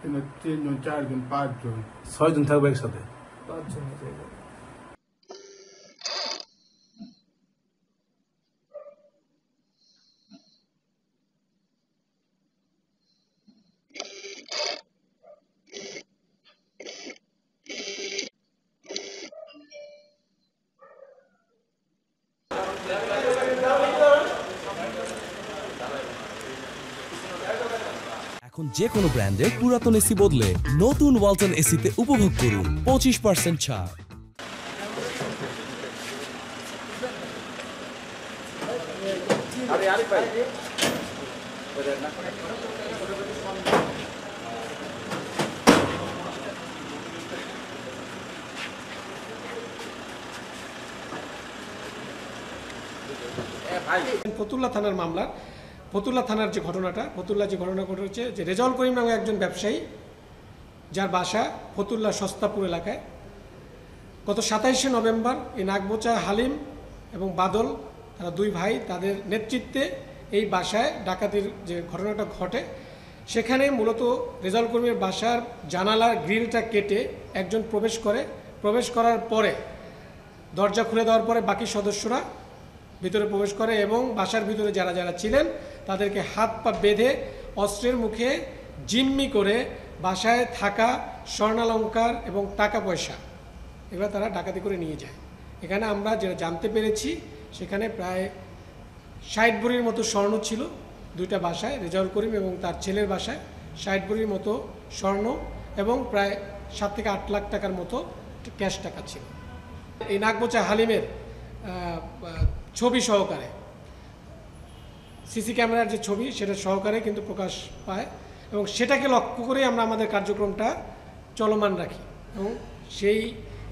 তিনজন, চারজন, পাঁচজন, 6 জন থাকবে একসাথে। 5 জন আছে। এখন যে কোনো ব্র্যান্ডের পুরাতন এসি বদলে নতুন ওয়ালটন এসিতে উপভোগ করুন 25% ছাড়। ফতুল্লা থানার মামলা, ফতুল্লা থানার যে ঘটনাটা, ফতুল্লা যে ঘটনা ঘটেছে যে রেজাউল করিম নামে একজন ব্যবসায়ী যার বাসা ফতুল্লা সস্তাপুর এলাকায়, গত 27শে নভেম্বর এই নাগবোচা হালিম এবং বাদল, তারা দুই ভাই, তাদের নেতৃত্বে এই বাসায় ডাকাতির যে ঘটনাটা ঘটে, সেখানে মূলত রেজাউল করিমের বাসার জানালার গ্রিলটা কেটে একজন প্রবেশ করার পরে দরজা খুলে দেওয়ার পরে বাকি সদস্যরা ভিতরে প্রবেশ করে এবং বাসার ভিতরে যারা যারা ছিলেন তাদেরকে হাত পা বেঁধে অস্ত্রের মুখে জিম্মি করে বাসায় থাকা স্বর্ণালঙ্কার এবং টাকা পয়সা এগুলো তারা ডাকাতি করে নিয়ে যায়। এখানে আমরা যেটা জানতে পেরেছি সেখানে প্রায় 60 ভরির মতো স্বর্ণ ছিল দুইটা বাসায়, রেজাউল করিম এবং তার ছেলের বাসায় 60 ভরির মতো স্বর্ণ এবং প্রায় 7 থেকে 8 লাখ টাকার মতো ক্যাশ টাকা ছিল। এই নাগবোচা হালিমের ছবি সহকারে, সিসি ক্যামেরার যে ছবি সেটা সহকারে কিন্তু প্রকাশ পায় এবং সেটাকে লক্ষ্য করেই আমরা আমাদের কার্যক্রমটা চলমান রাখি এবং সেই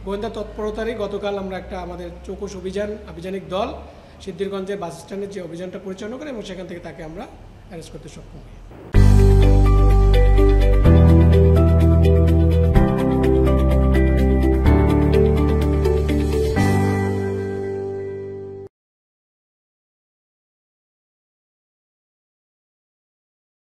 গোয়েন্দা তৎপরতারই গতকাল আমরা একটা আমাদের চৌকস আভিযানিক দল সিদ্ধিরগঞ্জের বাস স্ট্যান্ডের যে অভিযানটা পরিচালনা করে এবং সেখান থেকে তাকে আমরা অ্যারেস্ট করতে সক্ষম হই।